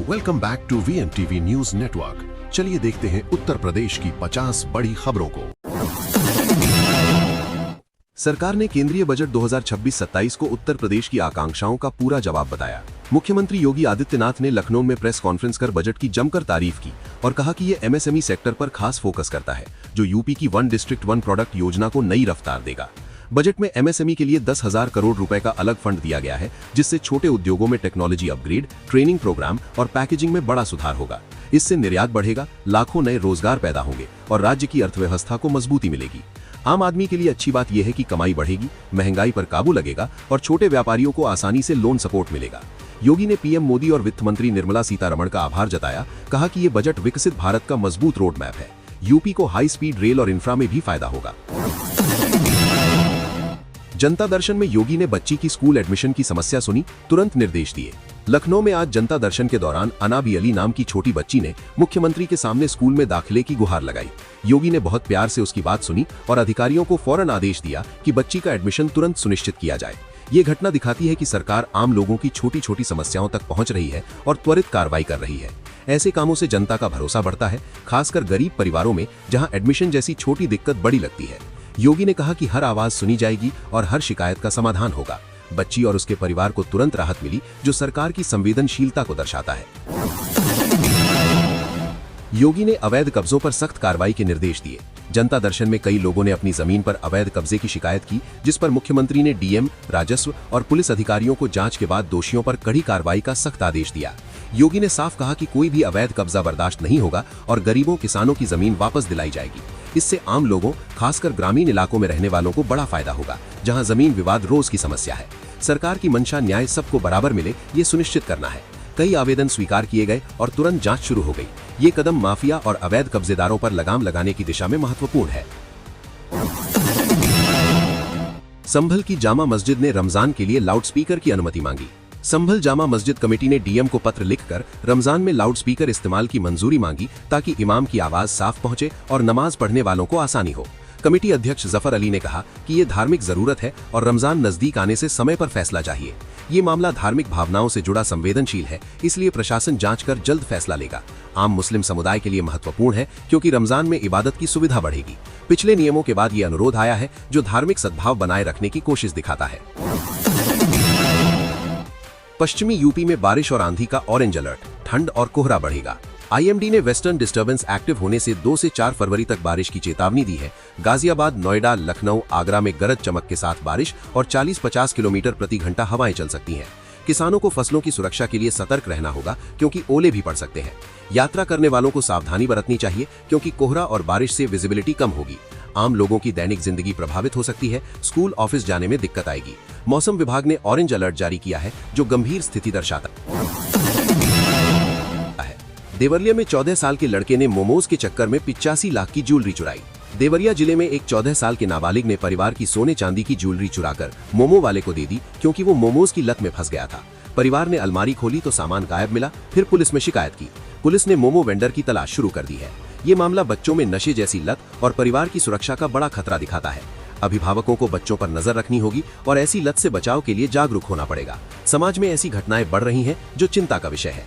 Welcome back to VNTV news network. चलिए देखते हैं उत्तर प्रदेश की 50 बड़ी खबरों को। सरकार ने केंद्रीय बजट 2026-27 को उत्तर प्रदेश की आकांक्षाओं का पूरा जवाब बताया। मुख्यमंत्री योगी आदित्यनाथ ने लखनऊ में प्रेस कॉन्फ्रेंस कर बजट की जमकर तारीफ की और कहा कि ये MSME सेक्टर पर खास फोकस करता है, जो यूपी की वन डिस्ट्रिक्ट वन प्रोडक्ट योजना को नई रफ्तार देगा। बजट में MSME के लिए 10,000 करोड़ रुपए का अलग फंड दिया गया है, जिससे छोटे उद्योगों में टेक्नोलॉजी अपग्रेड, ट्रेनिंग प्रोग्राम और पैकेजिंग में बड़ा सुधार होगा। इससे निर्यात बढ़ेगा, लाखों नए रोजगार पैदा होंगे और राज्य की अर्थव्यवस्था को मजबूती मिलेगी। आम आदमी के लिए अच्छी बात यह है कि कमाई बढ़ेगी, महंगाई पर काबू लगेगा और छोटे व्यापारियों को आसानी से लोन सपोर्ट मिलेगा। योगी ने PM मोदी और वित्त मंत्री निर्मला सीतारमण का आभार जताया। कहा कि ये बजट विकसित भारत का मजबूत रोड मैप है। यूपी को हाई स्पीड रेल और इंफ्रा में भी फायदा होगा। जनता दर्शन में योगी ने बच्ची की स्कूल एडमिशन की समस्या सुनी, तुरंत निर्देश दिए। लखनऊ में आज जनता दर्शन के दौरान अनाबी अली नाम की छोटी बच्ची ने मुख्यमंत्री के सामने स्कूल में दाखिले की गुहार लगाई। योगी ने बहुत प्यार से उसकी बात सुनी और अधिकारियों को फौरन आदेश दिया कि बच्ची का एडमिशन तुरंत सुनिश्चित किया जाए। ये घटना दिखाती है कि सरकार आम लोगों की छोटी छोटी समस्याओं तक पहुंच रही है और त्वरित कार्रवाई कर रही है। ऐसे कामों से जनता का भरोसा बढ़ता है, खासकर गरीब परिवारों में जहां एडमिशन जैसी छोटी दिक्कत बड़ी लगती है। योगी ने कहा कि हर आवाज सुनी जाएगी और हर शिकायत का समाधान होगा। बच्ची और उसके परिवार को तुरंत राहत मिली, जो सरकार की संवेदनशीलता को दर्शाता है। योगी ने अवैध कब्जों पर सख्त कार्रवाई के निर्देश दिए। जनता दर्शन में कई लोगों ने अपनी जमीन पर अवैध कब्जे की शिकायत की, जिस पर मुख्यमंत्री ने DM, राजस्व और पुलिस अधिकारियों को जांच के बाद दोषियों पर कड़ी कार्रवाई का सख्त आदेश दिया। योगी ने साफ कहा कि कोई भी अवैध कब्जा बर्दाश्त नहीं होगा और गरीबों किसानों की जमीन वापस दिलाई जाएगी। इससे आम लोगों, खासकर ग्रामीण इलाकों में रहने वालों को बड़ा फायदा होगा, जहां जमीन विवाद रोज की समस्या है। सरकार की मंशा न्याय सबको बराबर मिले, ये सुनिश्चित करना है। कई आवेदन स्वीकार किए गए और तुरंत जांच शुरू हो गई। ये कदम माफिया और अवैध कब्जेदारों पर लगाम लगाने की दिशा में महत्वपूर्ण है। संभल की जामा मस्जिद ने रमजान के लिए लाउडस्पीकर की अनुमति मांगी। संभल जामा मस्जिद कमेटी ने DM को पत्र लिखकर रमजान में लाउडस्पीकर इस्तेमाल की मंजूरी मांगी, ताकि इमाम की आवाज साफ पहुंचे और नमाज पढ़ने वालों को आसानी हो। कमेटी अध्यक्ष जफर अली ने कहा कि ये धार्मिक जरूरत है और रमजान नजदीक आने से समय पर फैसला चाहिए। ये मामला धार्मिक भावनाओं से जुड़ा संवेदनशील है, इसलिए प्रशासन जांच कर जल्द फैसला लेगा। आम मुस्लिम समुदाय के लिए महत्वपूर्ण है, क्योंकि रमजान में इबादत की सुविधा बढ़ेगी। पिछले नियमों के बाद ये अनुरोध आया है, जो धार्मिक सद्भाव बनाए रखने की कोशिश दिखाता है। पश्चिमी यूपी में बारिश और आंधी का ऑरेंज अलर्ट, ठंड और कोहरा बढ़ेगा। IMD ने वेस्टर्न डिस्टर्बेंस एक्टिव होने से 2 से 4 फरवरी तक बारिश की चेतावनी दी है। गाजियाबाद, नोएडा, लखनऊ, आगरा में गरज चमक के साथ बारिश और 40-50 किलोमीटर प्रति घंटा हवाएं चल सकती हैं। किसानों को फसलों की सुरक्षा के लिए सतर्क रहना होगा, क्योंकि ओले भी पड़ सकते हैं। यात्रा करने वालों को सावधानी बरतनी चाहिए, क्योंकि कोहरा और बारिश से विजिबिलिटी कम होगी। आम लोगों की दैनिक जिंदगी प्रभावित हो सकती है, स्कूल ऑफिस जाने में दिक्कत आएगी। मौसम विभाग ने ऑरेंज अलर्ट जारी किया है, जो गंभीर स्थिति दर्शाता है। देवरिया में 14 साल के लड़के ने मोमोज के चक्कर में 85 लाख की ज्वेलरी चुराई। देवरिया जिले में एक 14 साल के नाबालिग ने परिवार की सोने चांदी की ज्वेलरी चुराकर मोमो वाले को दे दी, क्योंकि वो मोमोज की लत में फंस गया था। परिवार ने अलमारी खोली तो सामान गायब मिला, फिर पुलिस में शिकायत की। पुलिस ने मोमो वेंडर की तलाश शुरू कर दी है। ये मामला बच्चों में नशे जैसी लत और परिवार की सुरक्षा का बड़ा खतरा दिखाता है। अभिभावकों को बच्चों पर नजर रखनी होगी और ऐसी लत से बचाव के लिए जागरूक होना पड़ेगा। समाज में ऐसी घटनाएं बढ़ रही हैं, जो चिंता का विषय है।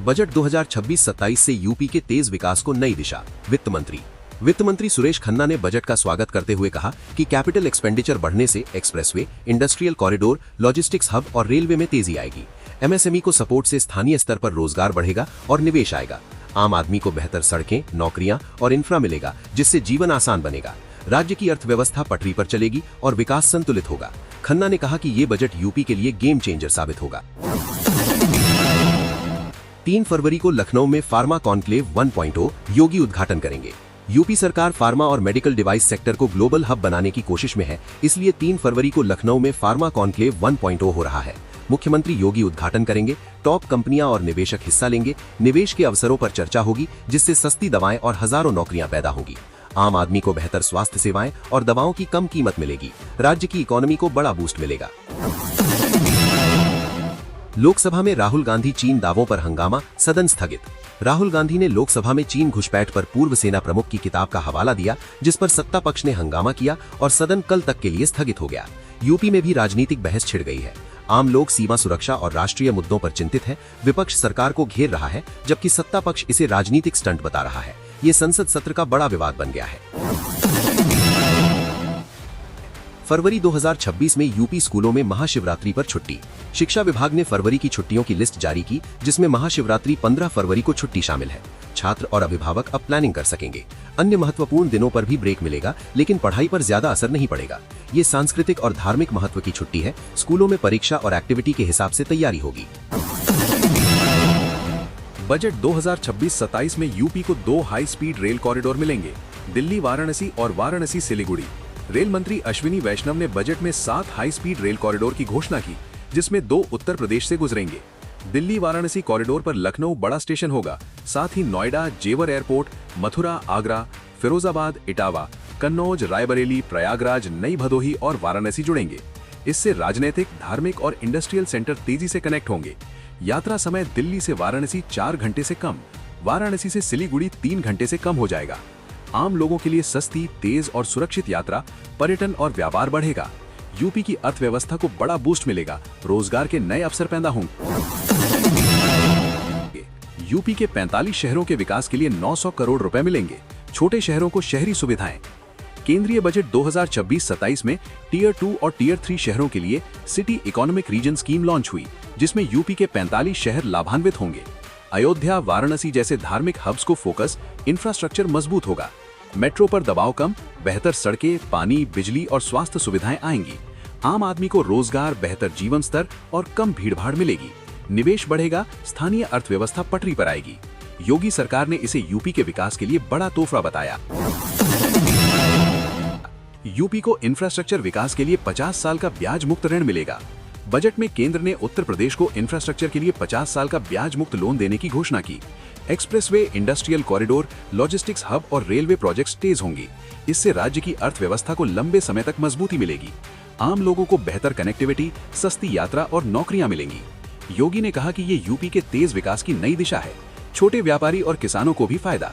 बजट 2026-27 से यूपी के तेज विकास को नई दिशा। वित्त मंत्री सुरेश खन्ना ने बजट का स्वागत करते हुए कहा कि कैपिटल एक्सपेंडिचर बढ़ने से expressway, industrial corridor, logistics hub और रेलवे में तेजी आएगी। MSME को सपोर्ट से स्थानीय स्तर पर रोजगार बढ़ेगा और निवेश आएगा। आम आदमी को बेहतर सड़कें, नौकरियां और इंफ्रा मिलेगा, जिससे जीवन आसान बनेगा। राज्य की अर्थव्यवस्था पटरी पर चलेगी और विकास संतुलित होगा। खन्ना ने कहा कि ये बजट यूपी के लिए गेम चेंजर साबित होगा। 3 फरवरी को लखनऊ में फार्मा कॉन्क्लेव 1.0 योगी उद्घाटन करेंगे। यूपी सरकार फार्मा और मेडिकल डिवाइस सेक्टर को ग्लोबल हब बनाने की कोशिश में है, इसलिए 3 फरवरी को लखनऊ में फार्मा कॉन्क्लेव 1.0 हो रहा है। मुख्यमंत्री योगी उद्घाटन करेंगे। टॉप कंपनियां और निवेशक हिस्सा लेंगे। निवेश के अवसरों पर चर्चा होगी, जिससे सस्ती दवाएं और हजारों नौकरियां पैदा होंगी। आम आदमी को बेहतर स्वास्थ्य सेवाएं और दवाओं की कम कीमत मिलेगी। राज्य की इकोनॉमी को बड़ा बूस्ट मिलेगा। लोकसभा में राहुल गांधी चीन दावों पर हंगामा, सदन स्थगित। राहुल गांधी ने लोकसभा में चीन घुसपैठ पर पूर्व सेना प्रमुख की किताब का हवाला दिया, जिस पर सत्ता पक्ष ने हंगामा किया और सदन कल तक के लिए स्थगित हो गया। यूपी में भी राजनीतिक बहस छिड़ गई है। आम लोग सीमा सुरक्षा और राष्ट्रीय मुद्दों पर चिंतित है। विपक्ष सरकार को घेर रहा है, जबकि सत्ता पक्ष इसे राजनीतिक स्टंट बता रहा है। ये संसद सत्र का बड़ा विवाद बन गया है। फरवरी 2026 में यूपी स्कूलों में महाशिवरात्रि पर छुट्टी। शिक्षा विभाग ने फरवरी की छुट्टियों की लिस्ट जारी की, जिसमें महाशिवरात्रि 15 फरवरी को छुट्टी शामिल है। छात्र और अभिभावक अब प्लानिंग कर सकेंगे। अन्य महत्वपूर्ण दिनों पर भी ब्रेक मिलेगा, लेकिन पढ़ाई पर ज्यादा असर नहीं पड़ेगा। ये सांस्कृतिक और धार्मिक महत्व की छुट्टी है। स्कूलों में परीक्षा और एक्टिविटी के हिसाब से तैयारी होगी। बजट 2026-27 में यूपी को 2 हाई स्पीड रेल कॉरिडोर मिलेंगे, दिल्ली वाराणसी और वाराणसी सिलीगुड़ी। रेल मंत्री अश्विनी वैष्णव ने बजट में 7 हाई स्पीड रेल कॉरिडोर की घोषणा की, जिसमें 2 उत्तर प्रदेश से गुजरेंगे। दिल्ली वाराणसी कॉरिडोर पर लखनऊ बड़ा स्टेशन होगा, साथ ही नोएडा, जेवर एयरपोर्ट, मथुरा, आगरा, फिरोजाबाद, इटावा, कन्नौज, रायबरेली, प्रयागराज, नई भदोही और वाराणसी जुड़ेंगे। इससे राजनीतिक, धार्मिक और इंडस्ट्रियल सेंटर तेजी से कनेक्ट होंगे। यात्रा समय दिल्ली से वाराणसी 4 घंटे से कम, वाराणसी से सिलीगुड़ी 3 घंटे से कम हो जाएगा। आम लोगों के लिए सस्ती, तेज और सुरक्षित यात्रा, पर्यटन और व्यापार बढ़ेगा। यूपी की अर्थव्यवस्था को बड़ा बूस्ट मिलेगा, रोजगार के नए अवसर पैदा होंगे। यूपी के 45 शहरों के विकास के लिए 900 करोड़ रुपए मिलेंगे। छोटे शहरों को शहरी सुविधाएं। केंद्रीय बजट 2026-27 में टियर 2 और टियर 3 शहरों के लिए city economic region scheme launch हुई, जिसमें यूपी के 45 शहर लाभान्वित होंगे। अयोध्या, वाराणसी जैसे धार्मिक हब्स को फोकस, इंफ्रास्ट्रक्चर मजबूत होगा। मेट्रो पर दबाव कम, बेहतर सड़कें, पानी, बिजली और स्वास्थ्य सुविधाएं आएंगी। आम आदमी को रोजगार, बेहतर जीवन स्तर और कम भीड़भाड़ मिलेगी। निवेश बढ़ेगा, स्थानीय अर्थव्यवस्था पटरी पर आएगी। योगी सरकार ने इसे यूपी के विकास के लिए बड़ा तोहफा बताया। यूपी को इंफ्रास्ट्रक्चर विकास के लिए 50 साल का ब्याज मुक्त ऋण मिलेगा। बजट में केंद्र ने उत्तर प्रदेश को इंफ्रास्ट्रक्चर के लिए 50 साल का ब्याज मुक्त लोन देने की घोषणा की। Expressway, industrial corridor, logistics hub और रेलवे प्रोजेक्ट्स तेज होंगी। इससे राज्य की अर्थव्यवस्था को लंबे समय तक मजबूती मिलेगी। आम लोगों को बेहतर कनेक्टिविटी, सस्ती यात्रा और नौकरियां मिलेंगी। योगी ने कहा कि ये यूपी के तेज विकास की नई दिशा है। छोटे व्यापारी और किसानों को भी फायदा।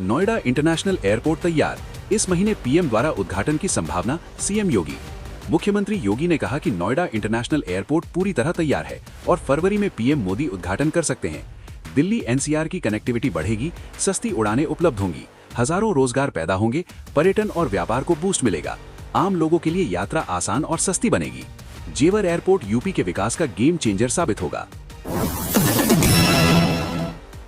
नोएडा इंटरनेशनल एयरपोर्ट तैयार, इस महीने पीएम द्वारा उद्घाटन की संभावना, सीएम योगी। मुख्यमंत्री योगी ने कहा कि नोएडा इंटरनेशनल एयरपोर्ट पूरी तरह तैयार है और फरवरी में पीएम मोदी उद्घाटन कर सकते हैं। दिल्ली एनसीआर की कनेक्टिविटी बढ़ेगी, सस्ती उड़ानें उपलब्ध होंगी, हजारों रोजगार पैदा होंगे, पर्यटन और व्यापार को बूस्ट मिलेगा। आम लोगों के लिए यात्रा आसान और सस्ती बनेगी। जेवर एयरपोर्ट यूपी के विकास का गेम चेंजर साबित होगा।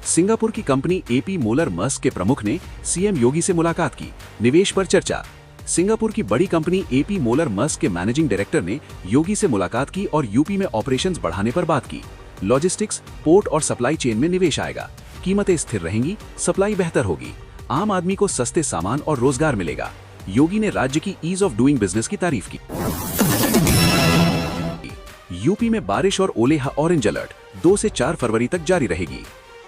सिंगापुर की कंपनी एपी मोलर मर्स्क के प्रमुख ने सीएम योगी से मुलाकात की, निवेश पर चर्चा। सिंगापुर की बड़ी कंपनी एपी मोलर मर्स्क के मैनेजिंग डायरेक्टर ने योगी से मुलाकात की और यूपी में ऑपरेशंस बढ़ाने पर बात की। लॉजिस्टिक्स, पोर्ट और सप्लाई चेन में निवेश आएगा, कीमतें स्थिर रहेंगी, सप्लाई बेहतर होगी, आम आदमी को सस्ते सामान और रोजगार मिलेगा। योगी ने राज्य की ईज ऑफ डूइंग बिजनेस की तारीफ की। यूपी में बारिश और ओले ऑरेंज अलर्ट 2 से 4 फरवरी तक जारी रहेगी।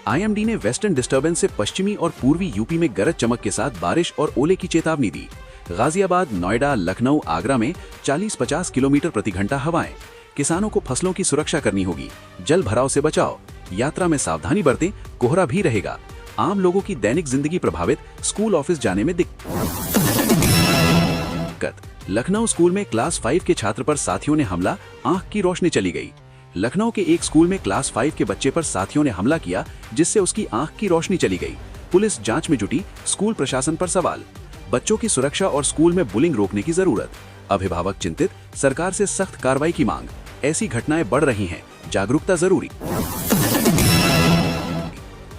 आईएमडी ने वेस्टर्न डिस्टर्बेंस से पश्चिमी और पूर्वी यूपी में गरज चमक के साथ बारिश और ओले की चेतावनी दी। गाजियाबाद, नोएडा, लखनऊ, आगरा में 40-50 किलोमीटर प्रति घंटा हवाएं। किसानों को फसलों की सुरक्षा करनी होगी, जल भराव से बचाओ, यात्रा में सावधानी बरतें, कोहरा भी रहेगा। आम लोगों की दैनिक जिंदगी प्रभावित, स्कूल ऑफिस जाने में दिक्कत। लखनऊ स्कूल में क्लास 5 के छात्र पर साथियों ने हमला, आंख की रोशनी चली गई। लखनऊ के एक स्कूल में क्लास 5 के बच्चे पर साथियों ने हमला किया, जिससे उसकी आंख की रोशनी चली गई। पुलिस जांच में जुटी, स्कूल प्रशासन पर सवाल। बच्चों की सुरक्षा और स्कूल में बुलिंग रोकने की जरूरत। अभिभावक चिंतित, सरकार से सख्त कार्रवाई की मांग। ऐसी घटनाएं बढ़ रही हैं, जागरूकता जरूरी।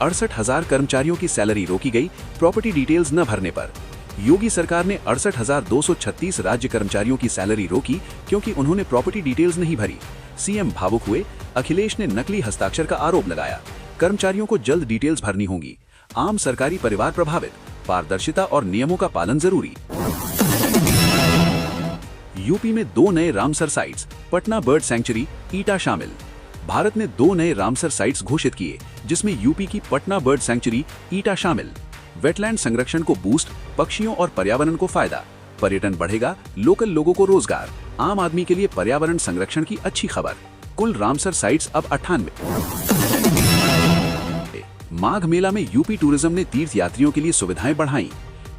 68,000 कर्मचारियों की सैलरी रोकी गई, प्रॉपर्टी डिटेल्स न भरने पर। योगी सरकार ने 68,236 राज्य कर्मचारियों की सैलरी रोकी क्योंकि उन्होंने प्रॉपर्टी डिटेल्स नहीं भरी। सीएम भावुक हुए, अखिलेश ने नकली हस्ताक्षर का आरोप लगाया। कर्मचारियों को जल्द डिटेल्स भरनी होंगी। आम सरकारी परिवार प्रभावित, पारदर्शिता और नियमों का पालन जरूरी। यूपी में 2 नए Ramsar sites, Patna bird sanctuary, Etah शामिल। भारत ने 2 नए रामसर साइट्स घोषित किए, जिसमें यूपी की पटना बर्ड सैंक्चुरी, ईटा शामिल। वेटलैंड संरक्षण को बूस्ट, पक्षियों और पर्यावरण को फायदा, पर्यटन बढ़ेगा, लोकल लोगों को रोजगार, आम आदमी के लिए पर्यावरण संरक्षण की अच्छी खबर। कुल रामसर साइट्स अब 98। माघ मेला में यूपी टूरिज्म ने तीर्थ यात्रियों के लिए सुविधाएं बढ़ाई।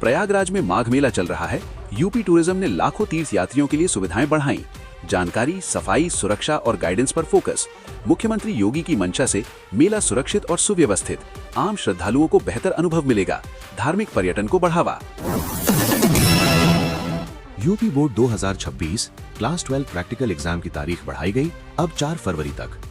प्रयागराज में माघ मेला चल रहा है। यूपी टूरिज्म ने लाखों तीर्थ यात्रियों के लिए सुविधाएं बढ़ाई। जानकारी, सफाई, सुरक्षा और गाइडेंस पर फोकस। मुख्यमंत्री योगी की मंशा से मेला सुरक्षित और सुव्यवस्थित, आम श्रद्धालुओं को बेहतर अनुभव मिलेगा, धार्मिक पर्यटन को बढ़ावा। UP board 2026 class 12 practical exam की तारीख बढ़ाई गई, अब 4 फरवरी तक।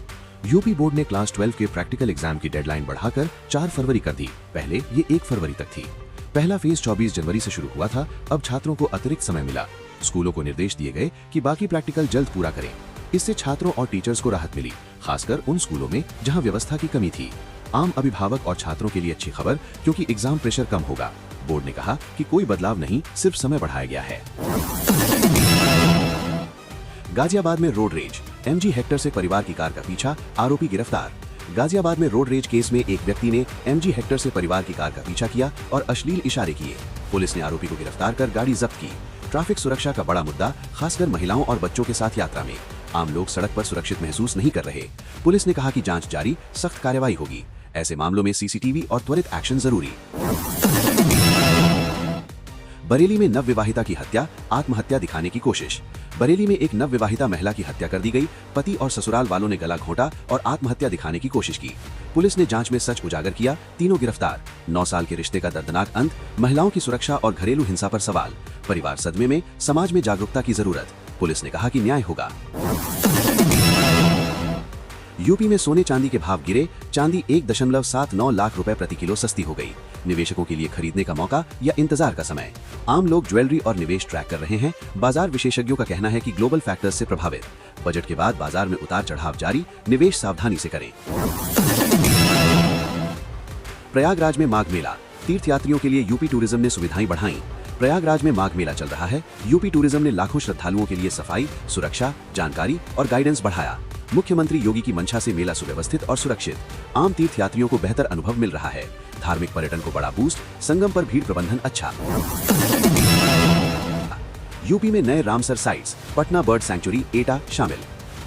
यूपी बोर्ड ने क्लास 12 के प्रैक्टिकल एग्जाम की डेडलाइन बढ़ाकर 4 फरवरी कर दी। पहले ये 1 फरवरी तक थी। पहला फेज 24 जनवरी से शुरू हुआ था। अब छात्रों को अतिरिक्त समय मिला। स्कूलों को निर्देश दिए गए कि बाकी प्रैक्टिकल जल्द पूरा करें। इससे छात्रों और टीचर्स को राहत मिली, खासकर उन स्कूलों में जहां व्यवस्था की कमी थी। आम अभिभावक और छात्रों के लिए अच्छी खबर, क्योंकि एग्जाम प्रेशर कम होगा। बोर्ड ने कहा कि कोई बदलाव नहीं, सिर्फ समय बढ़ाया गया है। गाजियाबाद में रोड रेज, MG हेक्टर से परिवार की कार का पीछा, आरोपी गिरफ्तार। गाजियाबाद में रोड रेज केस में एक व्यक्ति ने MG हेक्टर से परिवार की कार का पीछा किया और अश्लील इशारे किए। पुलिस ने आरोपी को गिरफ्तार कर गाड़ी जब्त की। ट्रैफिक सुरक्षा का बड़ा मुद्दा, खासकर महिलाओं और बच्चों के साथ यात्रा में। आम लोग सड़क पर सुरक्षित महसूस नहीं कर रहे। पुलिस ने कहा कि जांच जारी, सख्त कार्रवाई होगी। ऐसे मामलों में CCTV और त्वरित एक्शन जरूरी। बरेली में नवविवाहिता की हत्या, आत्महत्या दिखाने की कोशिश। बरेली में एक नवविवाहिता महिला की हत्या कर दी गई। पति और ससुराल वालों ने गला घोंटा और आत्महत्या दिखाने की कोशिश की। पुलिस ने जांच में सच उजागर किया। तीनों गिरफ्तार। 9 साल के रिश्ते का दर्दनाक अंत, महिलाओं की सुरक्षा और घरेलू हिंसा पर सवाल। परिवार सदमे में, समाज में जागरूकता की जरूरत। पुलिस ने कहा कि न्याय होगा। यूपी में सोने चांदी के भाव गिरे। चांदी 1.79 लाख रुपए प्रति किलो सस्ती हो गई। निवेशकों के लिए खरीदने का मौका या इंतजार का समय। आम लोग ज्वेलरी और निवेश ट्रैक कर रहे हैं। बाजार विशेषज्ञों का कहना है कि ग्लोबल फैक्टर्स से प्रभावित। बजट के बाद बाजार में उतार चढ़ाव जारी, निवेश सावधानी से करें। प्रयागराज में माघ मेला, तीर्थयात्रियों के लिए यूपी टूरिज्म ने सुविधाएं बढ़ाई। प्रयागराज में माघ मेला चल रहा है। यूपी टूरिज्म ने लाखों श्रद्धालुओं के लिए सफाई, सुरक्षा, जानकारी और गाइडेंस बढ़ाया। मुख्यमंत्री योगी की मंशा से मेला सुव्यवस्थित और सुरक्षित, आम तीर्थयात्रियों को बेहतर अनुभव मिल रहा है। धार्मिक पर्यटन को बड़ा बूस्ट, संगम पर भीड़ प्रबंधन अच्छा। यूपी में नए Ramsar sites, Patna bird sanctuary एटा शामिल।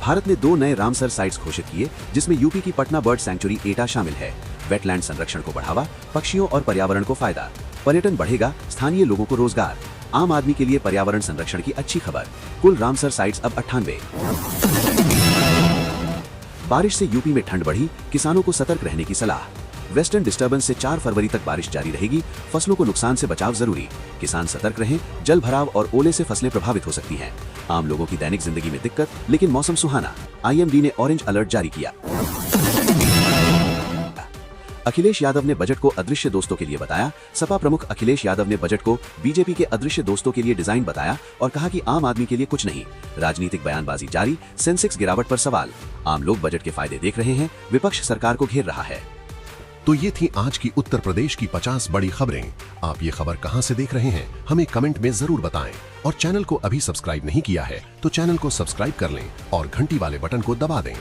भारत ने 2 नए रामसर साइट्स घोषित किए, जिसमें यूपी की पटना बर्ड सैंक्चुरी एटा शामिल है। वेटलैंड संरक्षण को बढ़ावा, पक्षियों और पर्यावरण को फायदा। पर्यटन बढ़ेगा, स्थानीय लोगों को रोजगार। आम आदमी के लिए पर्यावरण संरक्षण की अच्छी खबर। कुल रामसर साइट्स अब 98। बारिश से यूपी में ठंड बढ़ी, किसानों को सतर्क रहने की सलाह। वेस्टर्न डिस्टर्बेंस से 4 फरवरी तक बारिश जारी रहेगी। फसलों को नुकसान से बचाव जरूरी। किसान सतर्क रहें, जल भराव और ओले से फसलें प्रभावित हो सकती हैं। आम लोगों की दैनिक जिंदगी में दिक्कत, लेकिन मौसम सुहाना। IMD ने ऑरेंज अलर्ट जारी किया। अखिलेश यादव ने बजट को अदृश्य दोस्तों के लिए बताया। सपा प्रमुख अखिलेश यादव ने बजट को बीजेपी के अदृश्य दोस्तों के लिए डिजाइन बताया और कहा कि आम आदमी के लिए कुछ नहीं। राजनीतिक बयानबाजी जारी, सेंसेक्स गिरावट पर सवाल। आम लोग बजट के फायदे देख रहे हैं, विपक्ष सरकार को घेर रहा है। तो ये थी आज की उत्तर प्रदेश की 50 बड़ी खबरें। आप ये खबर कहां से देख रहे हैं, हमें कमेंट में जरूर बताएं। और चैनल को अभी सब्सक्राइब नहीं किया है तो चैनल को सब्सक्राइब कर लें और घंटी वाले बटन को दबा दें।